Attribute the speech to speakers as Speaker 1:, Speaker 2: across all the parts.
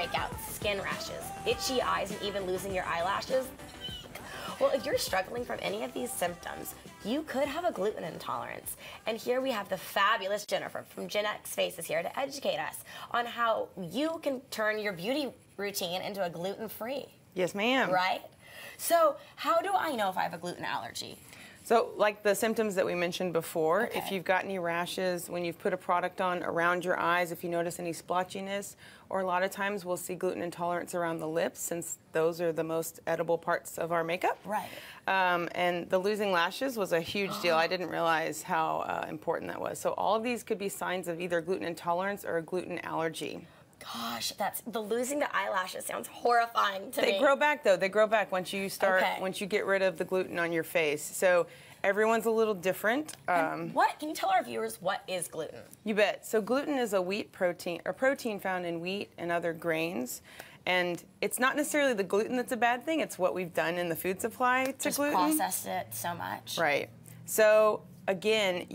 Speaker 1: breakouts, skin rashes, itchy eyes, and even losing your eyelashes? Well, if you're struggling from any of these symptoms, you could have a gluten intolerance. And here we have the fabulous Jennifer from Gen X Faces here to educate us on how you can turn your beauty routine into a gluten-free.
Speaker 2: Yes, ma'am.
Speaker 1: Right? So how do I know if I have a gluten allergy?
Speaker 2: So like the symptoms that we mentioned before,
Speaker 1: Okay.
Speaker 2: if you've got any rashes, when you've put a product on around your eyes, if you notice any splotchiness, or a lot of times we'll see gluten intolerance around the lips since those are the most edible parts of our makeup.
Speaker 1: Right.
Speaker 2: And the losing lashes was a huge deal. I didn't realize how important that was. So all of these could be signs of either gluten intolerance or a gluten allergy.
Speaker 1: Gosh, losing the eyelashes sounds horrifying to me.
Speaker 2: They grow back though. They grow back once you start,
Speaker 1: Okay.
Speaker 2: once you get rid of the gluten on your face. So everyone's a little different.
Speaker 1: Can you tell our viewers what is gluten?
Speaker 2: You bet. So gluten is a wheat protein, or protein found in wheat and other grains. And it's not necessarily the gluten that's a bad thing. It's what we've done in the food supply to
Speaker 1: Just
Speaker 2: gluten.
Speaker 1: processed it so much.
Speaker 2: Right. So again,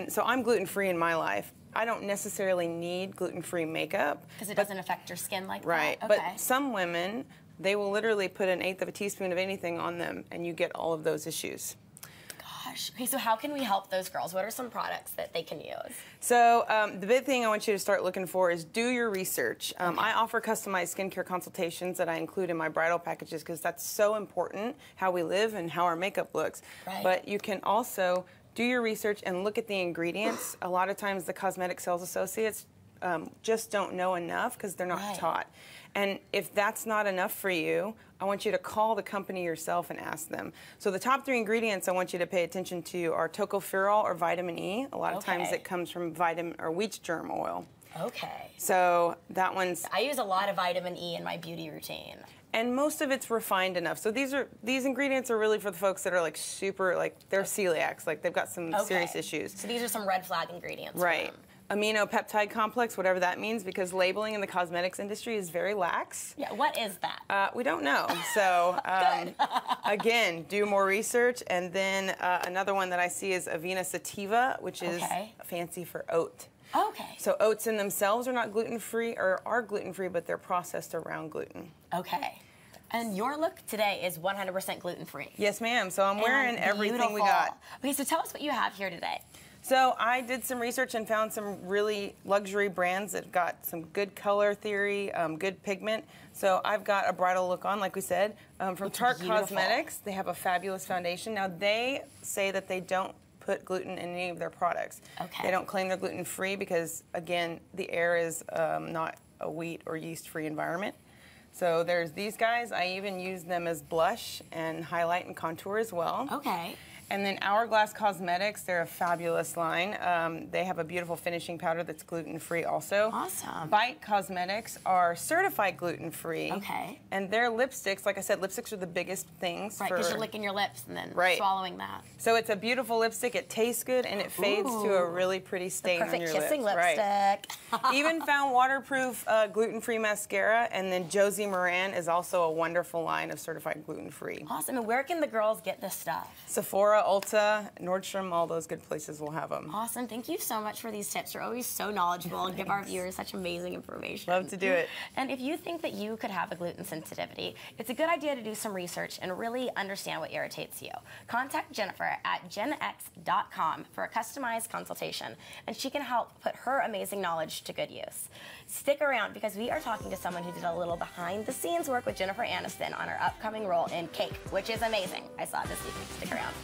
Speaker 2: so I'm gluten-free in my life. I don't necessarily need gluten-free makeup.
Speaker 1: Because it doesn't affect your skin like
Speaker 2: right.
Speaker 1: that?
Speaker 2: Right. But some women, they will literally put 1/8 of a teaspoon of anything on them, and you get all of those issues.
Speaker 1: Gosh. Okay, so how can we help those girls? What are some products that they can use?
Speaker 2: So the big thing I want you to start looking for is do your research. I offer customized skincare consultations that I include in my bridal packages because that's so important, how we live and how our makeup looks.
Speaker 1: Right.
Speaker 2: But you can also do your research and look at the ingredients. A lot of times the cosmetic sales associates just don't know enough because they're not taught. And if that's not enough for you, I want you to call the company yourself and ask them. So the top 3 ingredients I want you to pay attention to are tocopherol or vitamin E. A lot of times it comes from vitamin or wheat germ oil.
Speaker 1: Okay.
Speaker 2: So that one's...
Speaker 1: I use a lot of vitamin E in my beauty routine.
Speaker 2: And most of it's refined enough. So these ingredients are really for the folks that are like super, like they're celiacs, like they've got some serious issues.
Speaker 1: So these are some red flag ingredients.
Speaker 2: Right. Amino peptide complex, whatever that means, because labeling in the cosmetics industry is very lax.
Speaker 1: Yeah, what is that?
Speaker 2: We don't know. So again, do more research. And then another one that I see is avena sativa, which is fancy for oat.
Speaker 1: Okay.
Speaker 2: So oats in themselves are not gluten-free, or are gluten-free, but they're processed around gluten.
Speaker 1: Okay. And your look today is 100% gluten-free.
Speaker 2: Yes, ma'am. So I'm wearing everything we got.
Speaker 1: Okay, so tell us what you have here today.
Speaker 2: So I did some research and found some really luxury brands that got some good color theory, good pigment. So I've got a bridal look on, like we said, from Tarte Cosmetics. They have a fabulous foundation. Now they say that they don't put gluten in any of their products.
Speaker 1: Okay.
Speaker 2: They don't claim they're gluten-free because, again, the air is not a wheat or yeast-free environment. So there's these guys. I even use them as blush and highlight and contour as well.
Speaker 1: Okay.
Speaker 2: And then Hourglass Cosmetics, they're a fabulous line. They have a beautiful finishing powder that's gluten-free also.
Speaker 1: Awesome.
Speaker 2: Bite Cosmetics are certified gluten-free.
Speaker 1: Okay.
Speaker 2: And their lipsticks, like I said, lipsticks are the biggest things.
Speaker 1: Right, because you're licking your lips and then swallowing that.
Speaker 2: So it's a beautiful lipstick. It tastes good and it fades to a really pretty stain on your lips.
Speaker 1: Perfect kissing lipstick.
Speaker 2: Right. Even found waterproof gluten-free mascara. And then Josie Moran is also a wonderful line of certified gluten-free.
Speaker 1: Awesome. And where can the girls get this stuff?
Speaker 2: Sephora, Ulta, Nordstrom, all those good places will have them.
Speaker 1: Awesome. Thank you so much for these tips. You're always so knowledgeable and give our viewers such amazing information.
Speaker 2: Love to do it.
Speaker 1: And if you think that you could have a gluten sensitivity, it's a good idea to do some research and really understand what irritates you. Contact Jennifer at genx.com for a customized consultation, and she can help put her amazing knowledge to good use. Stick around because we are talking to someone who did a little behind-the-scenes work with Jennifer Aniston on her upcoming role in Cake, which is amazing. I saw it this evening. Stick around.